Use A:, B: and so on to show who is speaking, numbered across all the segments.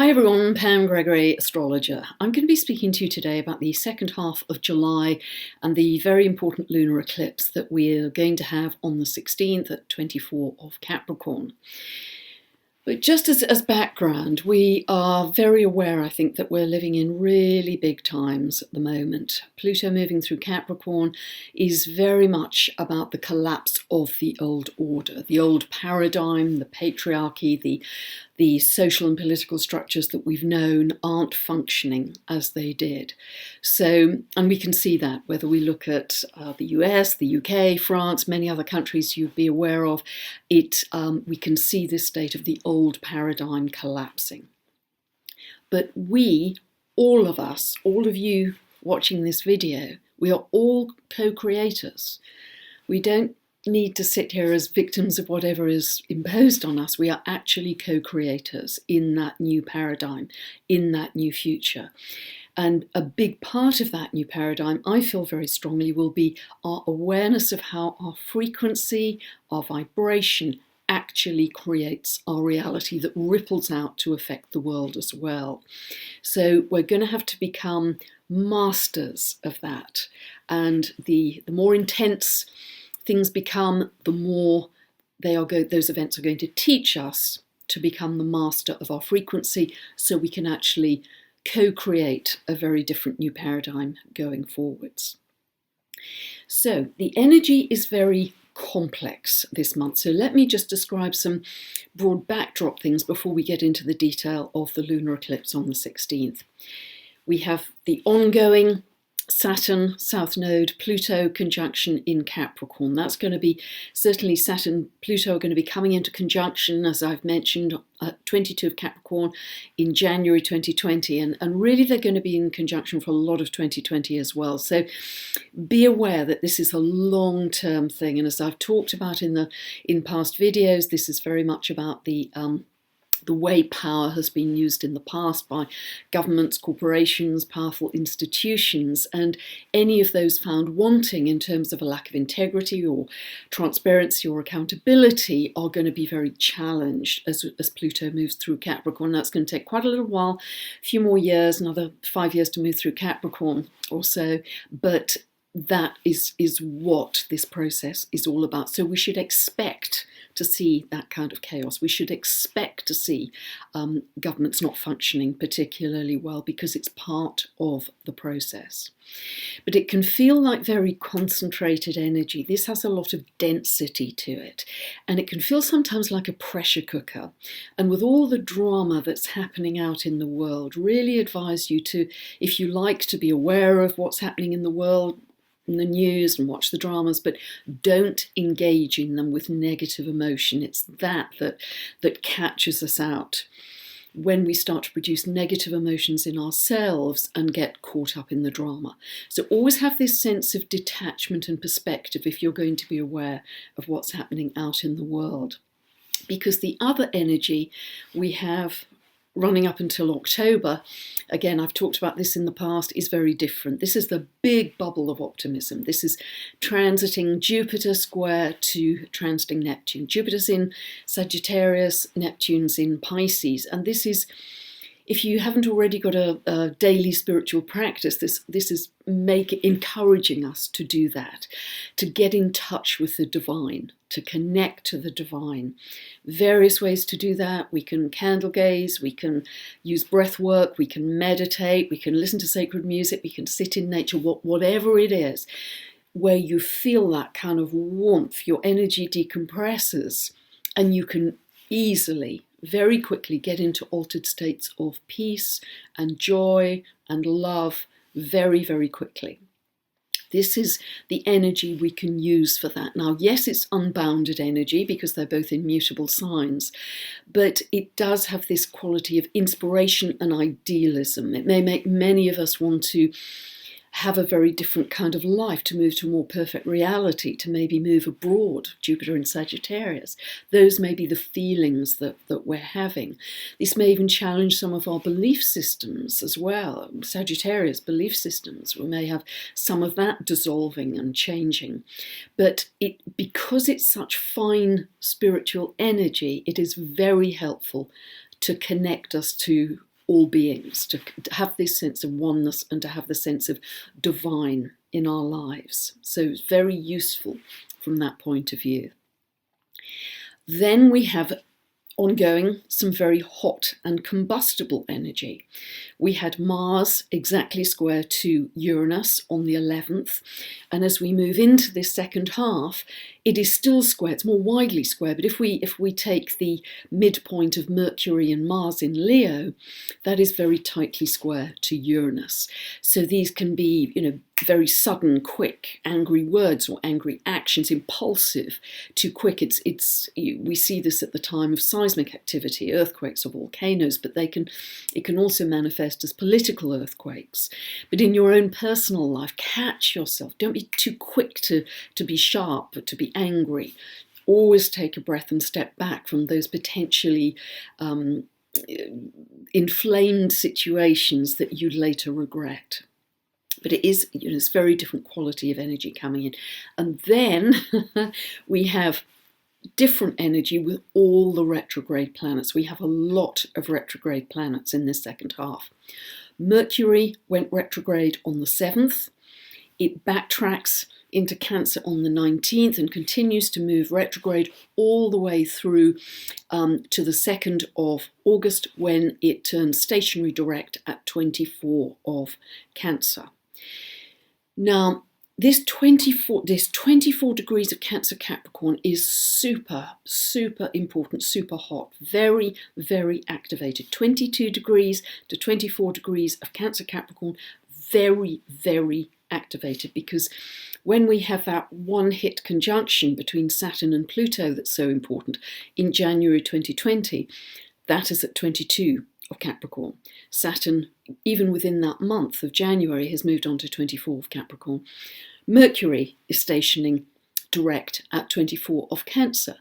A: Hi everyone, Pam Gregory, astrologer. I'm going to be speaking to you today about the second half of July and the very important lunar eclipse that we're going to have on the 16th at 24 of Capricorn. But just as background, we are very aware, I think, that we're living in really big times at the moment. Pluto moving through Capricorn is very much about the collapse of the old order, the old paradigm, the patriarchy, the social and political structures that we've known aren't functioning as they did. So, and we can see that whether we look at the US, the UK, France, many other countries you'd be aware of, we can see this state of the old paradigm collapsing. But we, all of us, all of you watching this video, we are all co-creators. We don't need to sit here as victims of whatever is imposed on us. We are actually co-creators in that new paradigm, in that new future. And a big part of that new paradigm, I feel very strongly, will be our awareness of how our frequency, our vibration actually creates our reality that ripples out to affect the world as well. So we're going to have to become masters of that. And the more intense things become, the more those events are going to teach us to become the master of our frequency, so we can actually co-create a very different new paradigm going forwards. So the energy is very complex this month. So let me just describe some broad backdrop things before we get into the detail of the lunar eclipse on the 16th. We have the ongoing Saturn, South Node, Pluto conjunction in Capricorn. That's going to be, certainly Saturn, Pluto are going to be coming into conjunction, as I've mentioned, at 22 of Capricorn in January 2020. And really they're going to be in conjunction for a lot of 2020 as well. So be aware that this is a long-term thing. And as I've talked about in past videos, this is very much about the way power has been used in the past by governments, corporations, powerful institutions, and any of those found wanting in terms of a lack of integrity or transparency or accountability are going to be very challenged as Pluto moves through Capricorn. That's going to take quite a little while, a few more years, another 5 years to move through Capricorn or so, but that is what this process is all about. So we should expect to see that kind of chaos. We should expect to see governments not functioning particularly well, because it's part of the process. But it can feel like very concentrated energy. This has a lot of density to it, and it can feel sometimes like a pressure cooker. And with all the drama that's happening out in the world, really advise you to, if you like to be aware of what's happening in the world, in the news, and watch the dramas, but don't engage in them with negative emotion. It's that catches us out when we start to produce negative emotions in ourselves and get caught up in the drama. So always have this sense of detachment and perspective if you're going to be aware of what's happening out in the world. Because the other energy we have running up until October, again, I've talked about this in the past, is very different. This is the big bubble of optimism. This is transiting Jupiter square to transiting Neptune. Jupiter's in Sagittarius, Neptune's in Pisces, and this is, if you haven't already got a daily spiritual practice, this is encouraging us to do that, to get in touch with the divine, to connect to the divine. Various ways to do that. We can candle gaze, we can use breath work, we can meditate, we can listen to sacred music, we can sit in nature, whatever it is, where you feel that kind of warmth, your energy decompresses, and you can easily, very quickly get into altered states of peace and joy and love very, very quickly. This is the energy we can use for that. Now, yes, it's unbounded energy because they're both immutable signs, but it does have this quality of inspiration and idealism. It may make many of us want to have a very different kind of life, to move to a more perfect reality, to maybe move abroad, Jupiter in Sagittarius. Those may be the feelings that we're having. This may even challenge some of our belief systems as well, Sagittarius belief systems. We may have some of that dissolving and changing. But because it's such fine spiritual energy, it is very helpful to connect us to all beings, to have this sense of oneness and to have the sense of divine in our lives. So it's very useful from that point of view. Then we have ongoing some very hot and combustible energy. We had Mars exactly square to Uranus on the 11th, and as we move into this second half, it is still square. It's more widely square, but if we take the midpoint of Mercury and Mars in Leo, that is very tightly square to Uranus. So these can be, very sudden, quick, angry words or angry actions, impulsive, too quick. We see this at the time of seismic activity, earthquakes or volcanoes, but it can also manifest as political earthquakes. But in your own personal life, catch yourself. Don't be too quick to be sharp, to be angry. Always take a breath and step back from those potentially inflamed situations that you'd later regret. But it is, it's very different quality of energy coming in. And then we have different energy with all the retrograde planets. We have a lot of retrograde planets in this second half. Mercury went retrograde on the 7th. It backtracks into Cancer on the 19th and continues to move retrograde all the way through to the 2nd of August, when it turns stationary direct at 24 of Cancer. Now, this 24 degrees of Cancer Capricorn is super, super important, super hot, very, very activated. 22 degrees to 24 degrees of Cancer Capricorn, very, very activated, because when we have that one-hit conjunction between Saturn and Pluto that's so important in January 2020, that is at 22 of Capricorn. Saturn, even within that month of January, has moved on to 24 of Capricorn. Mercury is stationing direct at 24 of Cancer.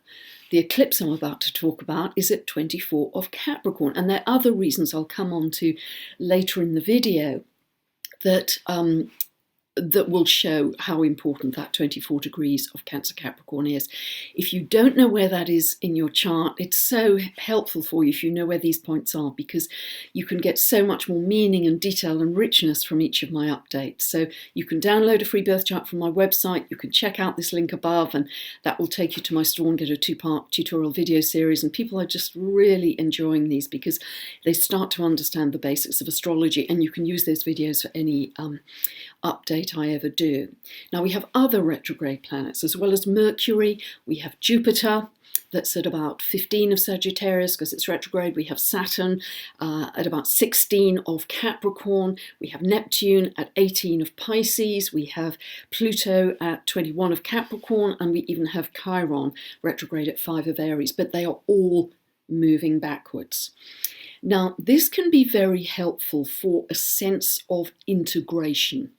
A: The eclipse I'm about to talk about is at 24 of Capricorn, and there are other reasons I'll come on to later in the video that will show how important that 24 degrees of Cancer Capricorn is. If you don't know where that is in your chart, it's so helpful for you if you know where these points are, because you can get so much more meaning and detail and richness from each of my updates. So you can download a free birth chart from my website, you can check out this link above, and that will take you to my store and get a 2-part tutorial video series. And people are just really enjoying these because they start to understand the basics of astrology, and you can use those videos for any update I ever do. Now we have other retrograde planets as well as Mercury. We have Jupiter, that's at about 15 of Sagittarius because it's retrograde. We have Saturn at about 16 of Capricorn. We have Neptune at 18 of Pisces. We have Pluto at 21 of Capricorn, and we even have Chiron retrograde at 5 of Aries, but they are all moving backwards. Now, this can be very helpful for a sense of integration.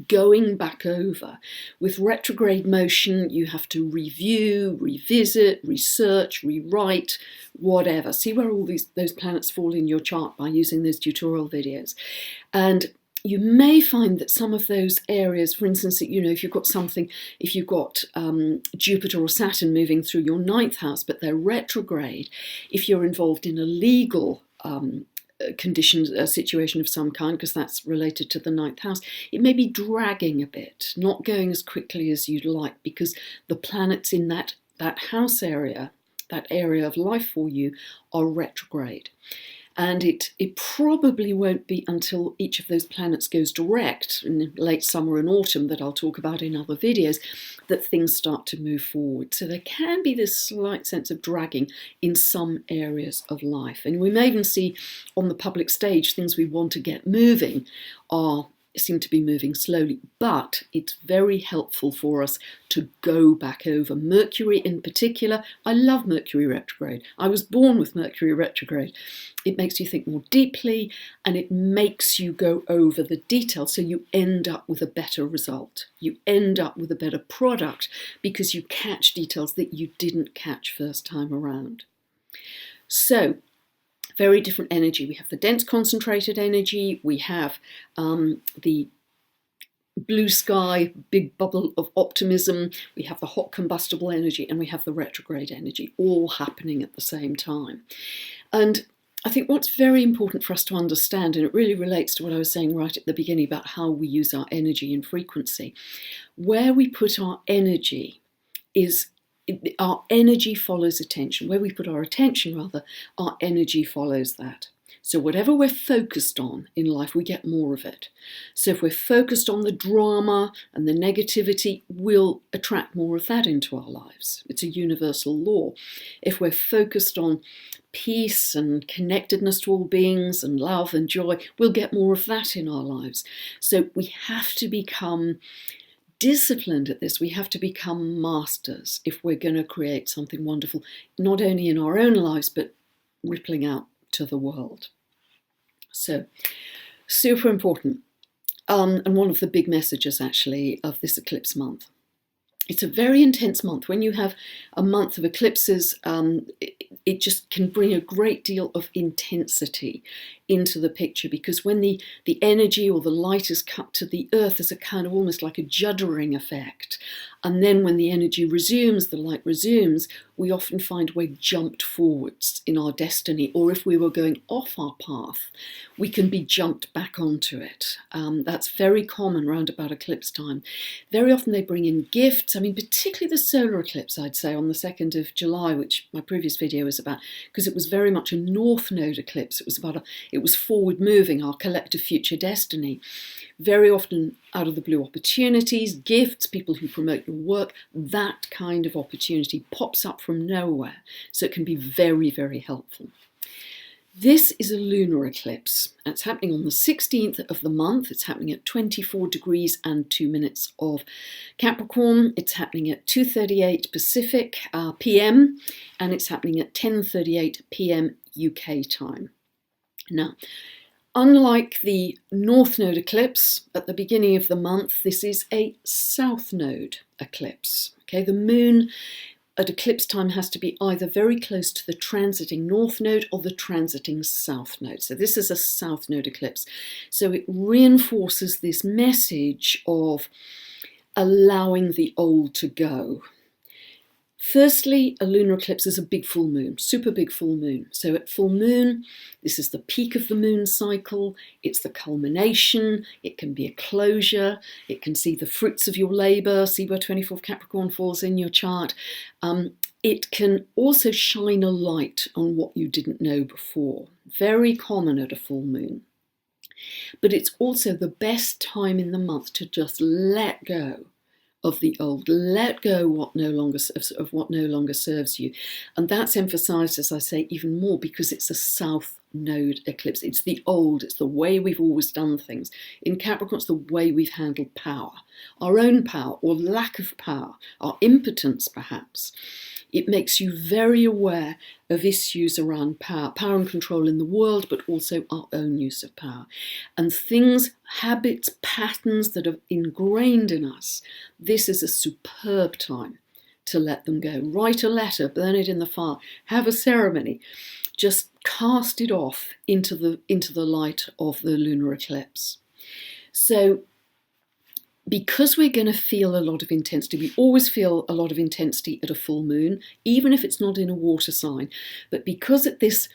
A: Going back over. With retrograde motion, you have to review, revisit, research, rewrite, whatever. See where all those planets fall in your chart by using those tutorial videos. And you may find that some of those areas, for instance, if you've got Jupiter or Saturn moving through your 9th house, but they're retrograde, if you're involved in a legal a situation of some kind, because that's related to the 9th house, it may be dragging a bit, not going as quickly as you'd like, because the planets in that house area, that area of life for you, are retrograde. And it probably won't be until each of those planets goes direct in late summer and autumn, that I'll talk about in other videos, that things start to move forward. So there can be this slight sense of dragging in some areas of life. And we may even see on the public stage things we want to get moving seem to be moving slowly, but it's very helpful for us to go back over. Mercury in particular, I love Mercury retrograde. I was born with Mercury retrograde. It makes you think more deeply, and it makes you go over the details, so you end up with a better result. You end up with a better product because you catch details that you didn't catch first time around. So, very different energy. We have the dense concentrated energy, we have the blue sky, big bubble of optimism, we have the hot combustible energy, and we have the retrograde energy, all happening at the same time. And I think what's very important for us to understand, and it really relates to what I was saying right at the beginning about how we use our energy and frequency, where we put our energy is our energy follows attention. Where we put our attention, rather, our energy follows that. So whatever we're focused on in life, we get more of it. So if we're focused on the drama and the negativity, we'll attract more of that into our lives. It's a universal law. If we're focused on peace and connectedness to all beings and love and joy, we'll get more of that in our lives. So we have to become disciplined at this. We have to become masters if we're going to create something wonderful, not only in our own lives, but rippling out to the world. So, super important. And one of the big messages, actually, of this eclipse month. It's a very intense month. When you have a month of eclipses, it just can bring a great deal of intensity into the picture, because when the energy or the light is cut to the earth, there's a kind of almost like a juddering effect. And then when the energy resumes, the light resumes, we often find we're jumped forwards in our destiny, or if we were going off our path, we can be jumped back onto it. That's very common round about eclipse time. Very often they bring in gifts. I mean, particularly the solar eclipse, I'd say, on the 2nd of July, which my previous video was about, because it was very much a north node eclipse. It was forward moving, our collective future destiny. Very often out of the blue opportunities, gifts, people who promote your work, that kind of opportunity pops up from nowhere. So it can be very, very helpful. This is a lunar eclipse. It's happening on the 16th of the month. It's happening at 24 degrees and 2 minutes of Capricorn. It's happening at 2:38 Pacific PM, and it's happening at 10:38 PM UK time. Now, unlike the North Node eclipse at the beginning of the month, this is a South Node eclipse. Okay, the moon at eclipse time has to be either very close to the transiting North Node or the transiting South Node. So this is a South Node eclipse. So it reinforces this message of allowing the old to go. Firstly, a lunar eclipse is a big full moon, super big full moon. So at full moon, this is the peak of the moon cycle. It's the culmination. It can be a closure. It can see the fruits of your labour, see where 24th Capricorn falls in your chart. It can also shine a light on what you didn't know before. Very common at a full moon. But it's also the best time in the month to just let go of the old, let go of what no longer serves you. And that's emphasized, as I say, even more because it's a South Node eclipse. It's the old, it's the way we've always done things. In Capricorn, it's the way we've handled power, our own power or lack of power, our impotence perhaps. It makes you very aware of issues around power and control in the world, but also our own use of power. And things, habits, patterns that are ingrained in us, this is a superb time to let them go. Write a letter, burn it in the fire, have a ceremony, just cast it off into the light of the lunar eclipse. So, because we're going to feel a lot of intensity, we always feel a lot of intensity at a full moon, even if it's not in a water sign. But because at this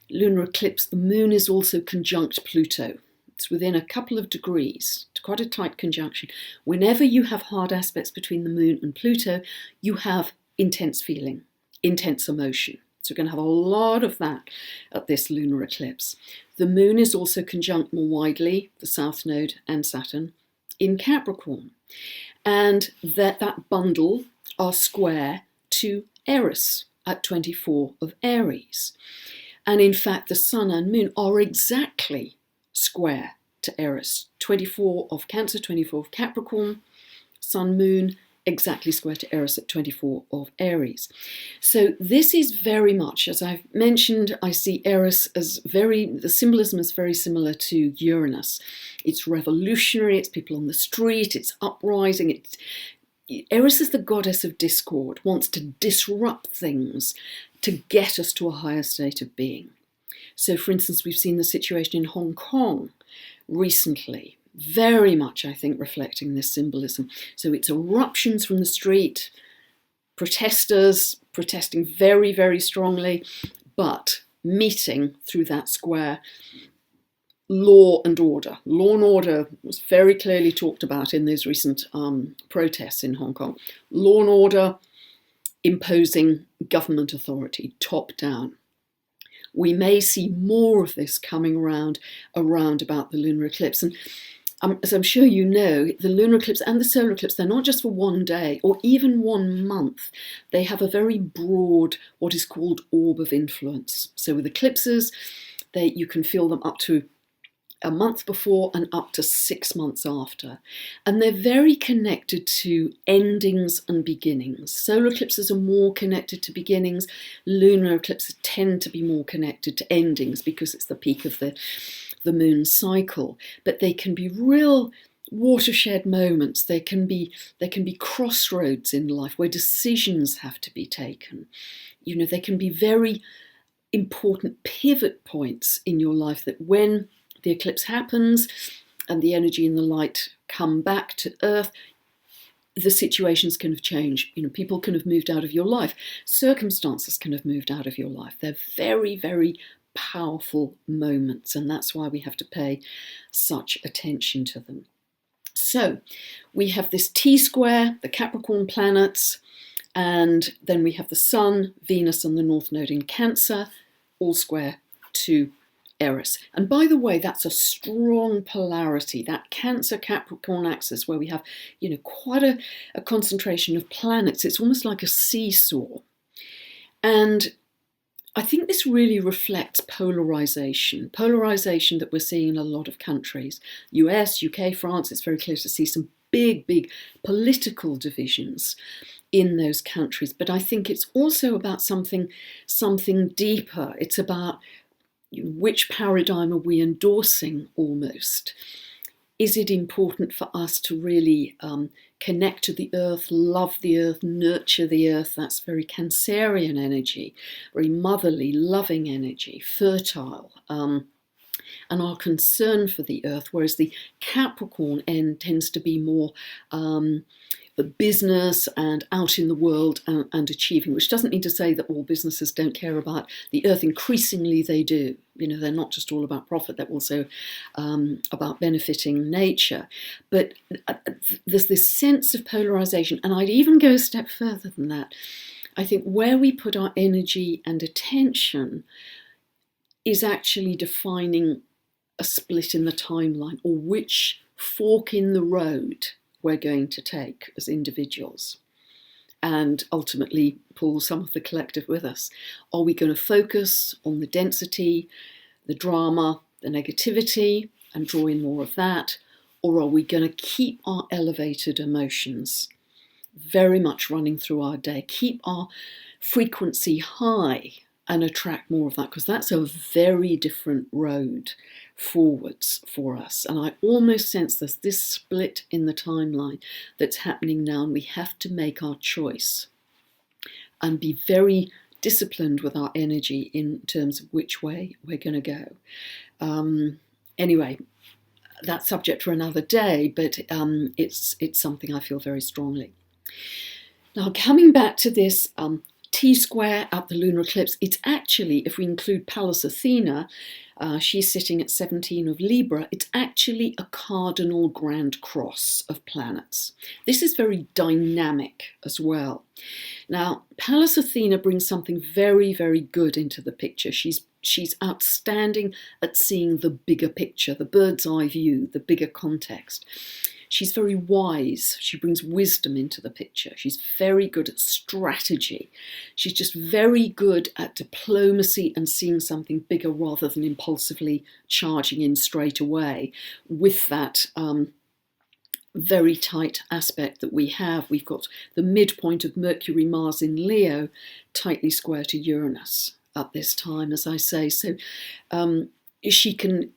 A: lunar eclipse, the moon is also conjunct Pluto. It's within a couple of degrees. It's quite a tight conjunction. Whenever you have hard aspects between the moon and Pluto, you have intense feeling, intense emotion. So we're going to have a lot of that at this lunar eclipse. The moon is also conjunct more widely, the South Node and Saturn, in Capricorn, and that bundle are square to Eris at 24 of Aries. And in fact, the Sun and Moon are exactly square to Eris. 24 of Cancer, 24 of Capricorn, Sun, Moon, exactly square to Eris at 24 of Aries. So this is very much, as I've mentioned, I see Eris as the symbolism is very similar to Uranus. It's revolutionary, it's people on the street, it's uprising. Eris is the goddess of discord, wants to disrupt things to get us to a higher state of being. So for instance, we've seen the situation in Hong Kong recently, very much, I think, reflecting this symbolism. So it's eruptions from the street, protesters protesting very, very strongly, but meeting through that square law and order. Law and order was very clearly talked about in those recent protests in Hong Kong. Law and order imposing government authority, top down. We may see more of this coming around about the lunar eclipse. And as I'm sure you know, the lunar eclipse and the solar eclipse, they're not just for one day or even 1 month. They have a very broad, what is called orb of influence. So with eclipses, you can feel them up to a month before and up to 6 months after. And they're very connected to endings and beginnings. Solar eclipses are more connected to beginnings. Lunar eclipses tend to be more connected to endings because it's the peak of the moon cycle. But they can be real watershed moments. They can be crossroads in life where decisions have to be taken. You know, they can be very important pivot points in your life that when the eclipse happens and the energy and the light come back to Earth, the situations can have changed. You know, people can have moved out of your life. Circumstances can have moved out of your life. They're very, very powerful moments, and that's why we have to pay such attention to them. So we have this T-square, the Capricorn planets, and then we have the Sun, Venus, and the North Node in Cancer, all square to Eris. And by the way, that's a strong polarity, that Cancer-Capricorn axis where we have, you know, quite a concentration of planets. It's almost like a seesaw. And I think this really reflects polarization that we're seeing in a lot of countries. US, UK, France, it's very clear to see some big political divisions in those countries. But I think it's also about something deeper. It's about which paradigm are we endorsing almost? Is it important for us to really connect to the earth, love the earth, nurture the earth? That's very Cancerian energy, very motherly, loving energy, fertile, and our concern for the earth, whereas the Capricorn end tends to be more the business and out in the world and achieving, which doesn't mean to say that all businesses don't care about the earth. Increasingly they do. You know, they're not just all about profit, they're also about benefiting nature. But there's this sense of polarization, and I'd even go a step further than that. I think where we put our energy and attention is actually defining a split in the timeline, or which fork in the road we're going to take as individuals, and ultimately pull some of the collective with us. Are we going to focus on the density, the drama, the negativity, and draw in more of that? Or are we going to keep our elevated emotions very much running through our day, keep our frequency high and attract more of that? Because that's a very different road forwards for us. And I almost sense there's this split in the timeline that's happening now, and we have to make our choice and be very disciplined with our energy in terms of which way we're going to go. Anyway, that's subject for another day, but it's something I feel very strongly. Now, coming back to this T-square at the lunar eclipse, it's actually, if we include Pallas Athena, she's sitting at 17 of Libra, it's actually a cardinal grand cross of planets. This is very dynamic as well. Now, Pallas Athena brings something very, very good into the picture. She's outstanding at seeing the bigger picture, the bird's eye view, the bigger context. She's very wise. She brings wisdom into the picture. She's very good at strategy. She's just very good at diplomacy and seeing something bigger rather than impulsively charging in straight away with that very tight aspect that we have. We've got the midpoint of Mercury, Mars in Leo, tightly square to Uranus at this time, as I say. So she can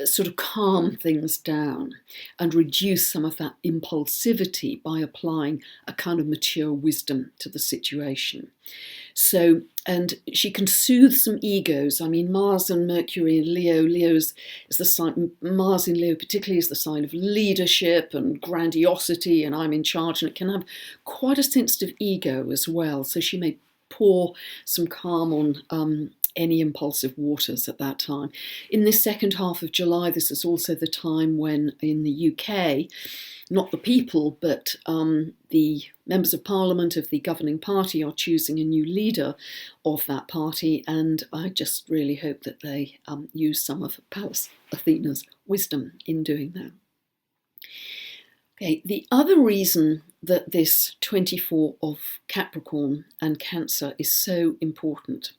A: sort of calm things down and reduce some of that impulsivity by applying a kind of mature wisdom to the situation. So, and she can soothe some egos. I mean, Mars and Mercury in Leo. Leo is the sign, Mars in Leo particularly is the sign of leadership and grandiosity, and I'm in charge, and it can have quite a sensitive ego as well. So she may pour some calm on any impulsive waters at that time. In this second half of July, this is also the time when in the UK, not the people, but the members of parliament of the governing party are choosing a new leader of that party, and I just really hope that they use some of Pallas Athena's wisdom in doing that. Okay, the other reason that this 24 of Capricorn and Cancer is so important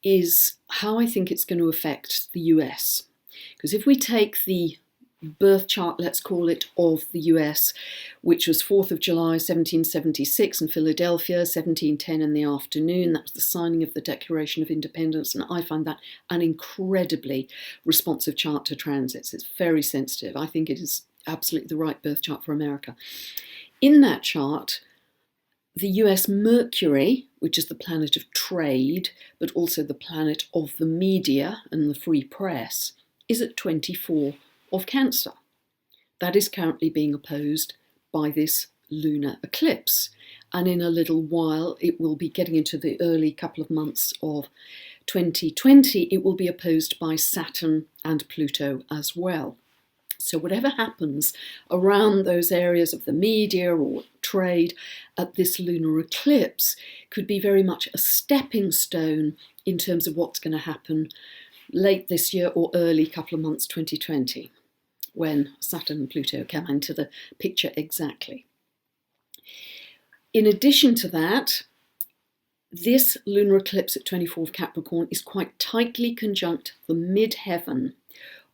A: is how I think it's going to affect the US. Because if we take the birth chart, let's call it, of the US, which was 4th of July 1776 in Philadelphia, 1710 in the afternoon, that was the signing of the Declaration of Independence, and I find that an incredibly responsive chart to transits. It's very sensitive. I think it is absolutely the right birth chart for America. In that chart, the US Mercury, which is the planet of trade, but also the planet of the media and the free press, is at 24 of Cancer. That is currently being opposed by this lunar eclipse. And in a little while, it will be getting into the early couple of months of 2020, it will be opposed by Saturn and Pluto as well. So whatever happens around those areas of the media or trade at this lunar eclipse could be very much a stepping stone in terms of what's going to happen late this year or early couple of months 2020, when Saturn and Pluto come into the picture exactly. In addition to that, this lunar eclipse at 24 of Capricorn is quite tightly conjunct the midheaven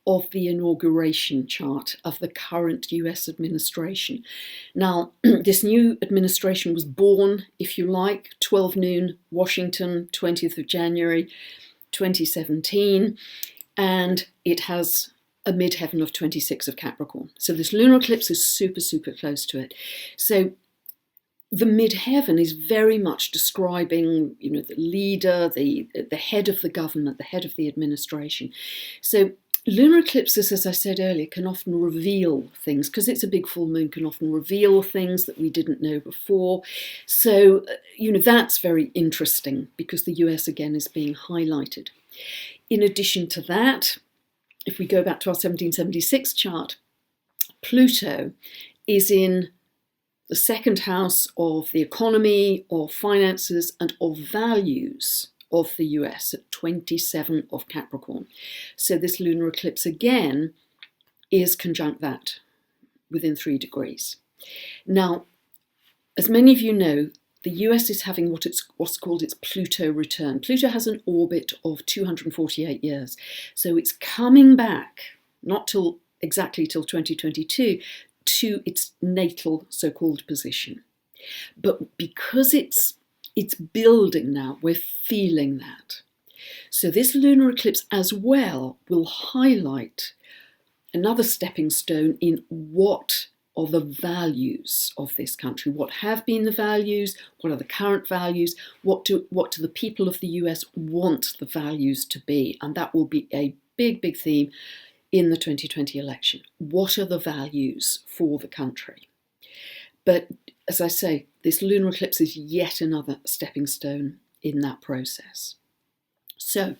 A: of the inauguration chart of the current US administration. Now, this new administration was born, if you like, 12 noon, Washington, 20th of January, 2017, and it has a midheaven of 26 of Capricorn. So this lunar eclipse is super, super close to it. So the midheaven is very much describing, the leader, the head of the government, the head of the administration. So lunar eclipses, as I said earlier, can often reveal things, because it's a big full moon, can often reveal things that we didn't know before. So, that's very interesting because the US again is being highlighted. In addition to that, if we go back to our 1776 chart, Pluto is in the second house of the economy, of finances, and of values of the US at 27 of Capricorn. So this lunar eclipse again is conjunct that within 3 degrees. Now, as many of you know, the US is having what's called its Pluto return. Pluto has an orbit of 248 years. So it's coming back, not exactly till 2022, to its natal so-called position. But because it's building now, we're feeling that. So this lunar eclipse as well will highlight another stepping stone in what are the values of this country, what have been the values, what are the current values, what do the people of the US want the values to be, and that will be a big, big theme in the 2020 election. What are the values for the country? But as I say, this lunar eclipse is yet another stepping stone in that process. So,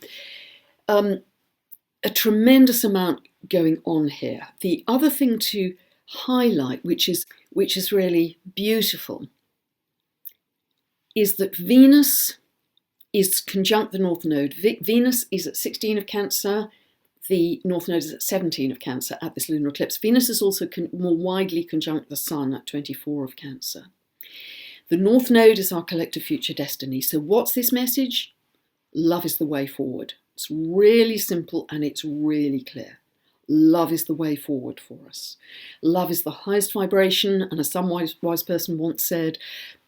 A: a tremendous amount going on here. The other thing to highlight, which is really beautiful, is that Venus is conjunct the North Node. Venus is at 16 of Cancer. The North Node is at 17 of Cancer at this lunar eclipse. Venus is also more widely conjunct the Sun at 24 of Cancer. The North Node is our collective future destiny. So what's this message? Love is the way forward. It's really simple and it's really clear. Love is the way forward for us. Love is the highest vibration, and as some wise person once said,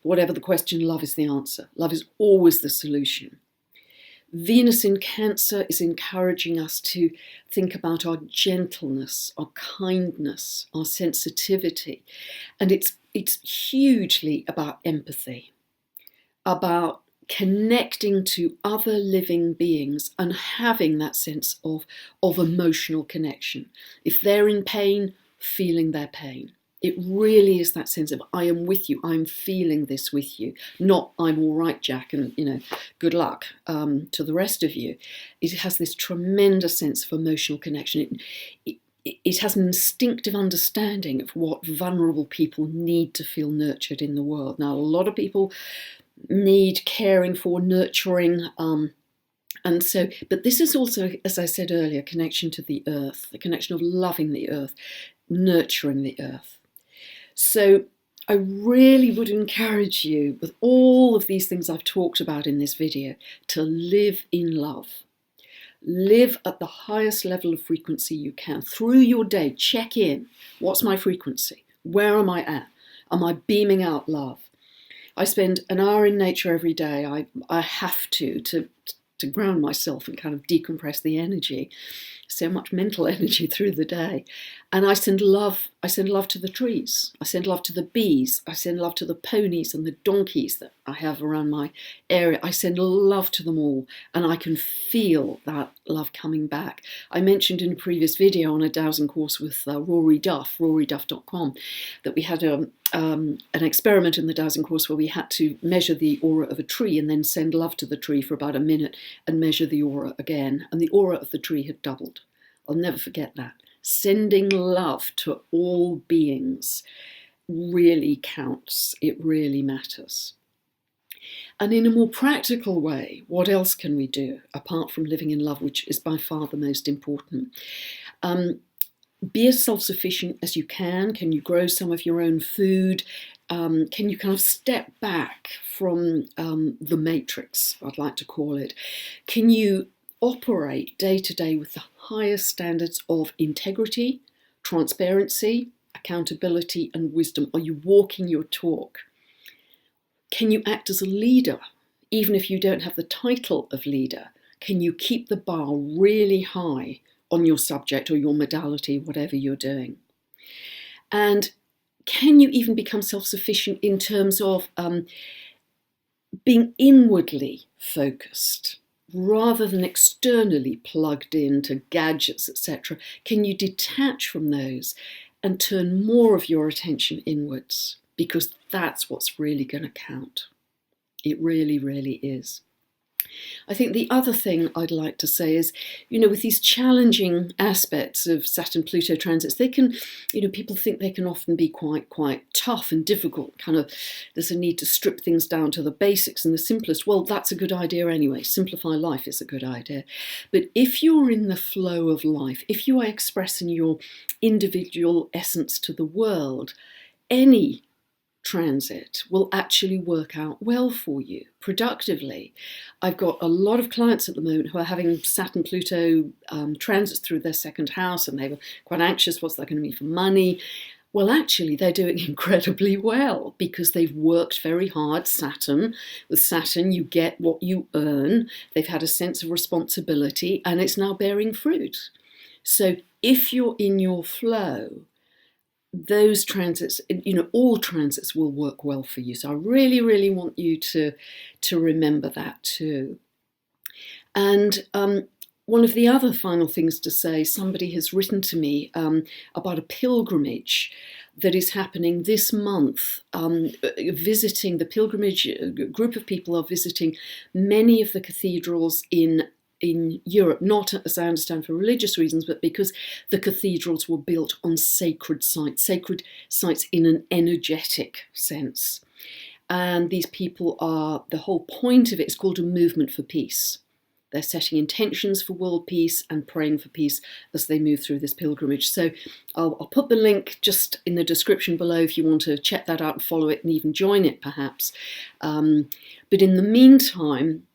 A: whatever the question, love is the answer. Love is always the solution. Venus in Cancer is encouraging us to think about our gentleness, our kindness, our sensitivity. And it's hugely about empathy, about connecting to other living beings and having that sense of emotional connection. If they're in pain, feeling their pain. It really is that sense of I am with you, I'm feeling this with you, not I'm all right, Jack, and good luck to the rest of you. It has this tremendous sense of emotional connection. It has an instinctive understanding of what vulnerable people need to feel nurtured in the world. Now, a lot of people need caring for, nurturing, and so, but this is also, as I said earlier, connection to the earth, the connection of loving the earth, nurturing the earth. So I really would encourage you, with all of these things I've talked about in this video, to live in love. Live at the highest level of frequency you can. Through your day, check in. What's my frequency? Where am I at? Am I beaming out love? I spend an hour in nature every day. I have to ground myself and kind of decompress the energy. So much mental energy through the day. And I send love to the trees. I send love to the bees. I send love to the ponies and the donkeys that I have around my area. I send love to them all, and I can feel that love coming back. I mentioned in a previous video on a dowsing course with Rory Duff, roryduff.com, that we had an experiment in the dowsing course where we had to measure the aura of a tree and then send love to the tree for about a minute and measure the aura again. And the aura of the tree had doubled. I'll never forget that. Sending love to all beings really counts. It really matters. And in a more practical way, what else can we do apart from living in love, which is by far the most important? Be as self-sufficient as you can. Can you grow some of your own food? Can you kind of step back from the matrix, I'd like to call it? Can you operate day to day with the highest standards of integrity, transparency, accountability, and wisdom? Are you walking your talk? Can you act as a leader, even if you don't have the title of leader? Can you keep the bar really high on your subject or your modality, whatever you're doing? And can you even become self-sufficient in terms of being inwardly focused rather than externally plugged into gadgets, etc.? Can you detach from those and turn more of your attention inwards? Because that's what's really going to count. It really, really is. I think the other thing I'd like to say is, with these challenging aspects of Saturn-Pluto transits, they can, people think they can often be quite tough and difficult. Kind of, there's a need to strip things down to the basics and the simplest. Well, that's a good idea anyway. Simplify life is a good idea. But if you're in the flow of life, if you are expressing your individual essence to the world, any transit will actually work out well for you productively. I've got a lot of clients at the moment who are having Saturn-Pluto transits through their second house, and they were quite anxious, what's that going to mean for money? Well, actually, they're doing incredibly well because they've worked very hard. With Saturn, you get what you earn. They've had a sense of responsibility, and it's now bearing fruit. So if you're in your flow, those transits, all transits will work well for you. So I really, really want you to remember that too. And one of the other final things to say, somebody has written to me about a pilgrimage that is happening this month. Visiting the pilgrimage, a group of people are visiting many of the cathedrals in Europe, not, as I understand, for religious reasons, but because the cathedrals were built on sacred sites in an energetic sense. And these people the whole point of it is called a movement for peace. They're setting intentions for world peace and praying for peace as they move through this pilgrimage. So I'll put the link just in the description below if you want to check that out and follow it and even join it perhaps. But in the meantime,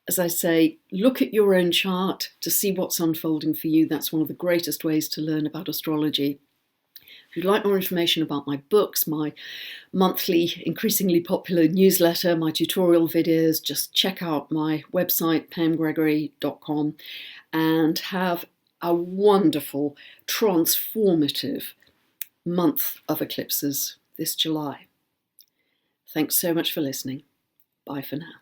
A: as I say, look at your own chart to see what's unfolding for you. That's one of the greatest ways to learn about astrology. If you'd like more information about my books, my monthly, increasingly popular newsletter, my tutorial videos, just check out my website, pamgregory.com, and have a wonderful, transformative month of eclipses this July. Thanks so much for listening. Bye for now.